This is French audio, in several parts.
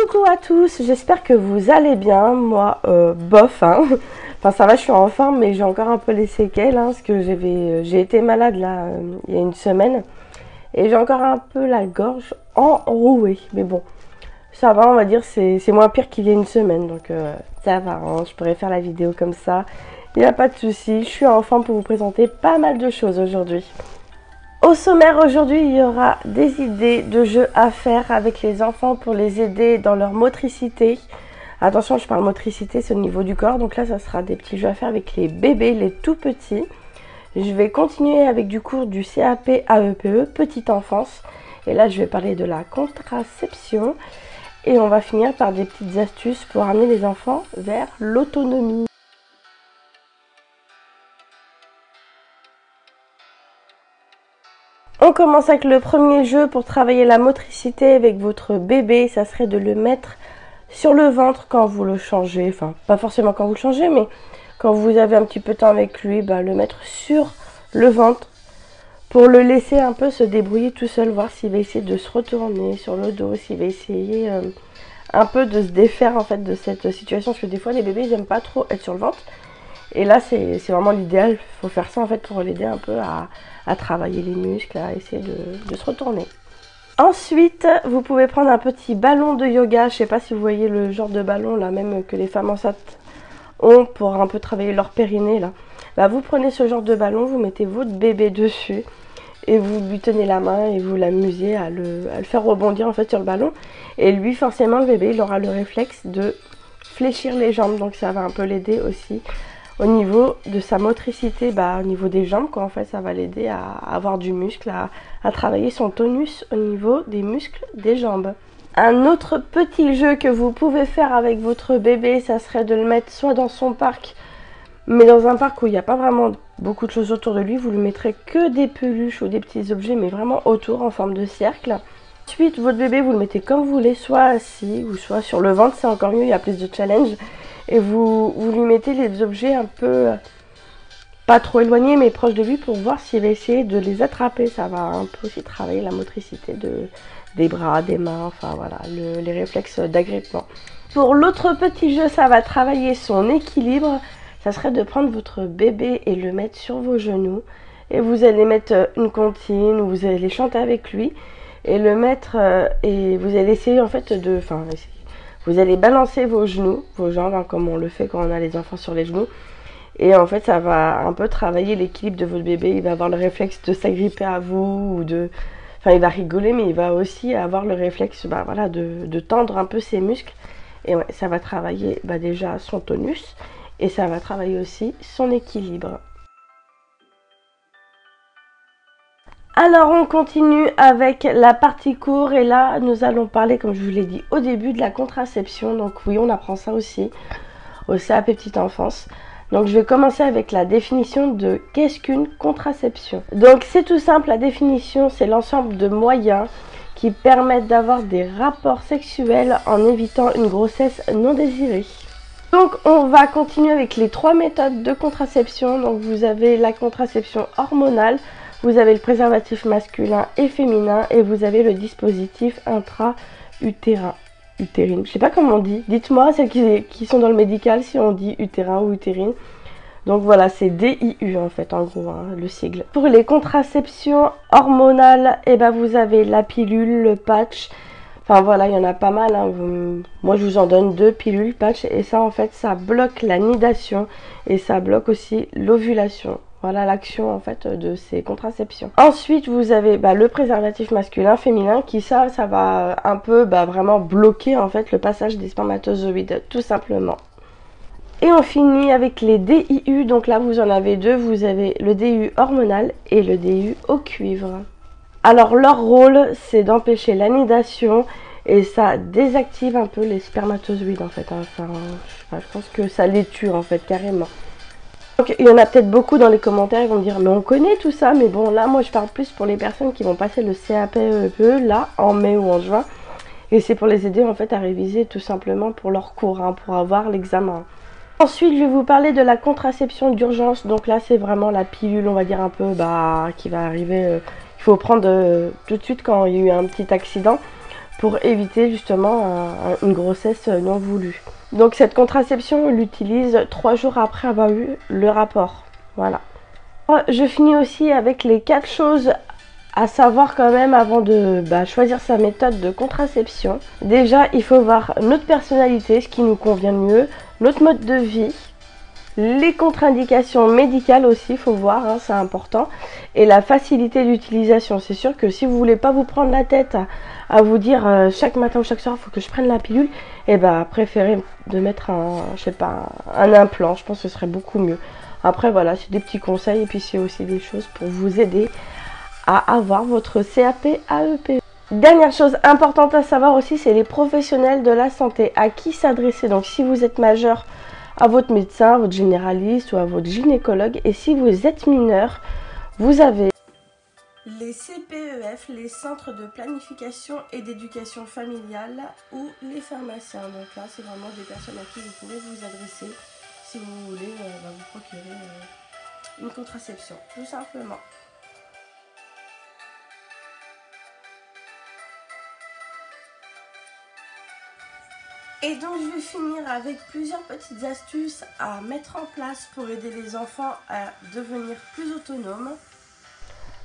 Coucou à tous, j'espère que vous allez bien. Moi, bof, hein. Enfin ça va, je suis en forme, mais j'ai encore un peu les séquelles, hein, parce que j'ai été malade là il y a une semaine. Et j'ai encore un peu la gorge enrouée. Mais bon, ça va, on va dire, c'est moins pire qu'il y a une semaine. Donc ça va, hein, je pourrais faire la vidéo comme ça. Il n'y a pas de souci, je suis en forme pour vous présenter pas mal de choses aujourd'hui. Au sommaire aujourd'hui, il y aura des idées de jeux à faire avec les enfants pour les aider dans leur motricité. Attention, je parle motricité, c'est au niveau du corps. Donc là, ça sera des petits jeux à faire avec les bébés, les tout petits. Je vais continuer avec du cours du CAP AEPE, petite enfance. Et là, je vais parler de la contraception. Et on va finir par des petites astuces pour amener les enfants vers l'autonomie. On commence avec le premier jeu pour travailler la motricité avec votre bébé. Ça serait de le mettre sur le ventre quand vous le changez. Enfin, pas forcément quand vous le changez, mais quand vous avez un petit peu de temps avec lui, le mettre sur le ventre pour le laisser un peu se débrouiller tout seul, voir s'il va essayer de se retourner sur le dos, s'il va essayer un peu de se défaire en fait de cette situation. Parce que des fois, les bébés, ils n'aiment pas trop être sur le ventre. Et là, c'est vraiment l'idéal. Il faut faire ça en fait pour l'aider un peu à travailler les muscles, à essayer de se retourner. Ensuite, vous pouvez prendre un petit ballon de yoga. Je ne sais pas si vous voyez le genre de ballon là, même que les femmes enceintes ont pour un peu travailler leur périnée là. Vous prenez ce genre de ballon, vous mettez votre bébé dessus et vous lui tenez la main et vous l'amusez à le faire rebondir en fait sur le ballon. Et lui, forcément, le bébé, il aura le réflexe de fléchir les jambes. Donc ça va un peu l'aider aussi au niveau de sa motricité, au niveau des jambes, quoi. En fait, ça va l'aider à avoir du muscle, à travailler son tonus au niveau des muscles des jambes. Un autre petit jeu que vous pouvez faire avec votre bébé, ça serait de le mettre soit dans son parc, mais dans un parc où il n'y a pas vraiment beaucoup de choses autour de lui. Vous lui mettrez que des peluches ou des petits objets, mais vraiment autour en forme de cercle. Ensuite, votre bébé, vous le mettez comme vous voulez, soit assis ou soit sur le ventre, c'est encore mieux, il y a plus de challenge. Et vous lui mettez les objets un peu, pas trop éloignés, mais proches de lui pour voir s'il va essayer de les attraper. Ça va un peu aussi travailler la motricité des bras, des mains, enfin voilà, les réflexes d'agrippement. Pour l'autre petit jeu, ça va travailler son équilibre. Ça serait de prendre votre bébé et le mettre sur vos genoux. Et vous allez mettre une comptine, ou vous allez chanter avec lui. Et le mettre, et vous allez essayer en fait vous allez balancer vos genoux, vos jambes, hein, comme on le fait quand on a les enfants sur les genoux. Et en fait, ça va un peu travailler l'équilibre de votre bébé. Il va avoir le réflexe de s'agripper à vous, enfin, il va rigoler, mais il va aussi avoir le réflexe de tendre un peu ses muscles. Et ouais, ça va travailler déjà son tonus et ça va travailler aussi son équilibre. Alors on continue avec la partie cours et là nous allons parler, comme je vous l'ai dit au début, de la contraception. Donc oui, on apprend ça aussi au CAP petite enfance. Donc je vais commencer avec la définition de qu'est-ce qu'une contraception. Donc c'est tout simple, la définition c'est l'ensemble de moyens qui permettent d'avoir des rapports sexuels en évitant une grossesse non désirée. Donc on va continuer avec les 3 méthodes de contraception. Donc vous avez la contraception hormonale, vous avez le préservatif masculin et féminin et vous avez le dispositif intra-utérin. Utérine, je sais pas comment on dit. Dites-moi, celles qui sont dans le médical, si on dit utérin ou utérine. Donc voilà, c'est DIU en fait, en gros, hein, le sigle. Pour les contraceptions hormonales, vous avez la pilule, le patch. Enfin voilà, il y en a pas mal. Hein. Moi, je vous en donne 2 pilules, patch. Et ça, en fait, ça bloque la nidation et ça bloque aussi l'ovulation. Voilà l'action en fait de ces contraceptions. Ensuite, vous avez le préservatif masculin, féminin, qui ça va un peu vraiment bloquer en fait le passage des spermatozoïdes, tout simplement. Et on finit avec les DIU. Donc là, vous en avez 2. Vous avez le DIU hormonal et le DIU au cuivre. Alors leur rôle, c'est d'empêcher l'anidation et ça désactive un peu les spermatozoïdes en fait. Enfin, je pense que ça les tue en fait carrément. Donc il y en a peut-être beaucoup dans les commentaires, ils vont me dire mais on connaît tout ça, mais bon là moi je parle plus pour les personnes qui vont passer le CAP EPE là en mai ou en juin. Et c'est pour les aider en fait à réviser tout simplement pour leur cours, hein, pour avoir l'examen. Ensuite je vais vous parler de la contraception d'urgence. Donc là c'est vraiment la pilule on va dire un peu qui va arriver, il faut prendre tout de suite quand il y a eu un petit accident. pour éviter justement une grossesse non voulue. Donc cette contraception, on l'utilise 3 jours après avoir eu le rapport. Voilà. Je finis aussi avec les 4 choses à savoir quand même avant de choisir sa méthode de contraception. Déjà, il faut voir notre personnalité, ce qui nous convient le mieux, notre mode de vie, les contre-indications médicales aussi, il faut voir, hein, c'est important, et la facilité d'utilisation. C'est sûr que si vous voulez pas vous prendre la tête à vous dire chaque matin ou chaque soir, il faut que je prenne la pilule, et préférez de mettre un implant, je pense que ce serait beaucoup mieux. Après voilà, c'est des petits conseils et puis c'est aussi des choses pour vous aider à avoir votre CAP AEP. Dernière chose importante à savoir aussi, c'est les professionnels de la santé, à qui s'adresser. Donc si vous êtes majeur, à votre médecin, à votre généraliste ou à votre gynécologue. Et si vous êtes mineur, vous avez les CPEF, les centres de planification et d'éducation familiale, ou les pharmaciens. Donc là, c'est vraiment des personnes à qui vous pouvez vous adresser si vous voulez vous procurer une contraception, tout simplement. Et donc je vais finir avec plusieurs petites astuces à mettre en place pour aider les enfants à devenir plus autonomes.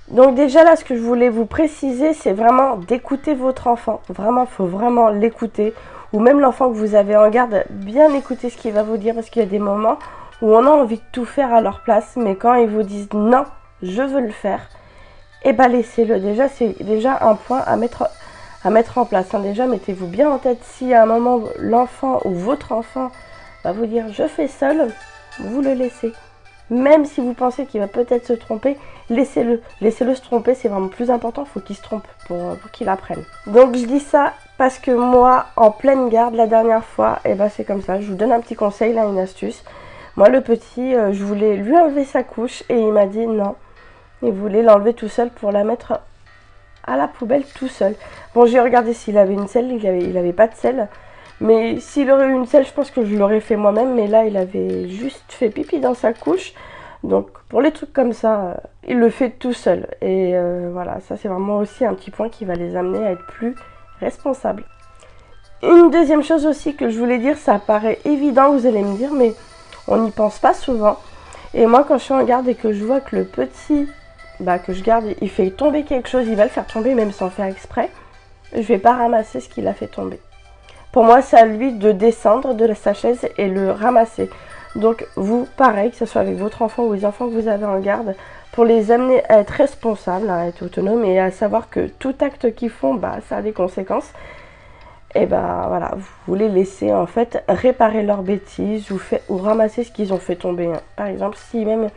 Donc déjà là, ce que je voulais vous préciser, c'est vraiment d'écouter votre enfant. Vraiment, il faut vraiment l'écouter. Ou même l'enfant que vous avez en garde, bien écouter ce qu'il va vous dire, parce qu'il y a des moments où on a envie de tout faire à leur place, mais quand ils vous disent non, je veux le faire, et laissez-le. Déjà, c'est déjà un point à mettre en place. Déjà, mettez-vous bien en tête, si à un moment l'enfant ou votre enfant va vous dire je fais seul, vous le laissez. Même si vous pensez qu'il va peut-être se tromper, laissez-le. Laissez-le se tromper, c'est vraiment plus important, il faut qu'il se trompe pour qu'il apprenne. Donc je dis ça parce que moi, en pleine garde, la dernière fois, c'est comme ça. Je vous donne un petit conseil, là, une astuce. Moi, le petit, je voulais lui enlever sa couche et il m'a dit non. Il voulait l'enlever tout seul pour la mettre à la poubelle tout seul. Bon, j'ai regardé s'il avait une selle, il avait pas de selle. Mais s'il aurait eu une selle, je pense que je l'aurais fait moi-même. Mais là, il avait juste fait pipi dans sa couche. Donc, pour les trucs comme ça, il le fait tout seul. Et voilà, ça c'est vraiment aussi un petit point qui va les amener à être plus responsables. Une deuxième chose aussi que je voulais dire, ça paraît évident, vous allez me dire, mais on n'y pense pas souvent. Et moi, quand je suis en garde et que je vois que le petit que je garde, il fait tomber quelque chose, il va le faire tomber même sans faire exprès, je vais pas ramasser ce qu'il a fait tomber. Pour moi, c'est à lui de descendre de sa chaise et le ramasser. Donc vous, pareil, que ce soit avec votre enfant ou les enfants que vous avez en garde, pour les amener à être responsables, à être autonomes et à savoir que tout acte qu'ils font, ça a des conséquences. Et voilà, vous les laissez en fait réparer leurs bêtises ou ramasser ce qu'ils ont fait tomber. Par exemple, si même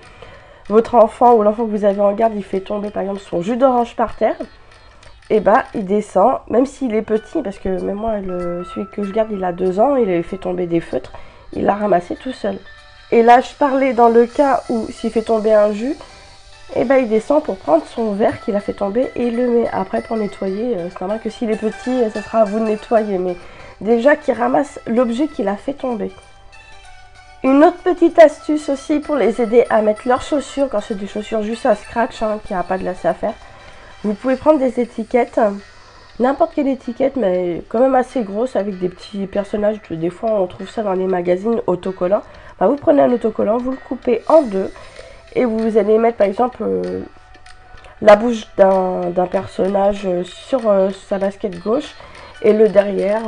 votre enfant ou l'enfant que vous avez en garde, il fait tomber par exemple son jus d'orange par terre, il descend, même s'il est petit, parce que même moi, celui que je garde, il a 2 ans, il avait fait tomber des feutres, il l'a ramassé tout seul. Et là, je parlais dans le cas où s'il fait tomber un jus, il descend pour prendre son verre qu'il a fait tomber et il le met. Après, pour nettoyer, c'est normal que s'il est petit, ça sera à vous de nettoyer, mais déjà qu'il ramasse l'objet qu'il a fait tomber. Une autre petite astuce aussi pour les aider à mettre leurs chaussures, quand c'est des chaussures juste à scratch, qu'il n'y a pas de lacet à faire. Vous pouvez prendre des étiquettes, n'importe quelle étiquette, mais quand même assez grosse, avec des petits personnages. Des fois, on trouve ça dans les magazines autocollants. Vous prenez un autocollant, vous le coupez en deux, et vous allez mettre par exemple la bouche d'un personnage sur sa basket gauche, et le derrière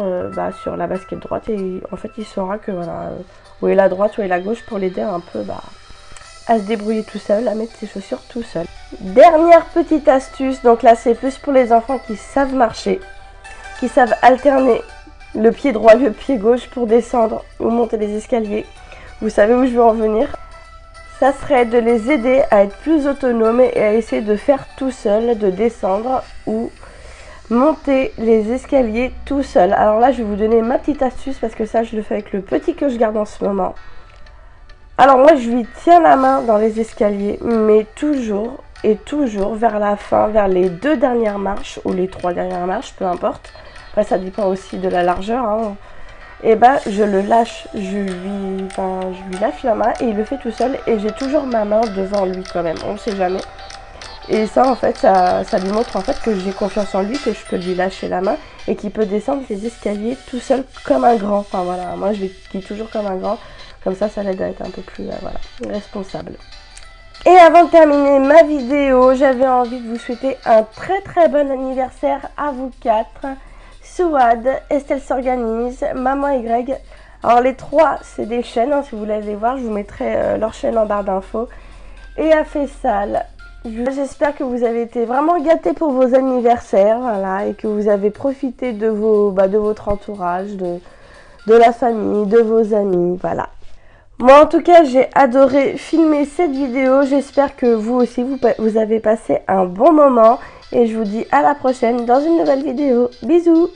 sur la basket droite. Et en fait, il saura que voilà, où est la droite, où est la gauche, pour l'aider un peu à se débrouiller tout seul, à mettre ses chaussures tout seul. Dernière petite astuce, donc là c'est plus pour les enfants qui savent marcher, qui savent alterner le pied droit et le pied gauche pour descendre ou monter les escaliers. Vous savez où je veux en venir. Ça serait de les aider à être plus autonomes et à essayer de faire tout seul, de descendre ou monter les escaliers tout seul. Alors là je vais vous donner ma petite astuce, parce que ça je le fais avec le petit que je garde en ce moment. Alors moi je lui tiens la main dans les escaliers, mais toujours et toujours vers la fin, vers les 2 dernières marches ou les 3 dernières marches, peu importe. Après ça dépend aussi de la largeur. Je le lâche, je lui lâche la main et il le fait tout seul, et j'ai toujours ma main devant lui quand même, on ne sait jamais. Et ça, en fait, ça lui montre en fait que j'ai confiance en lui, que je peux lui lâcher la main et qu'il peut descendre les escaliers tout seul comme un grand. Enfin voilà, moi je le dis toujours comme un grand. Comme ça l'aide à être un peu plus voilà, responsable. Et avant de terminer ma vidéo, j'avais envie de vous souhaiter un très bon anniversaire à vous quatre. Souad, Estelle s'organise, Maman et Greg. Alors les trois, c'est des chaînes, hein, si vous voulez les voir, je vous mettrai leur chaîne en barre d'infos. Et à Faisal. J'espère que vous avez été vraiment gâtés pour vos anniversaires, voilà, et que vous avez profité de votre entourage, de la famille, de vos amis, voilà. Moi en tout cas j'ai adoré filmer cette vidéo, j'espère que vous aussi vous avez passé un bon moment et je vous dis à la prochaine dans une nouvelle vidéo. Bisous!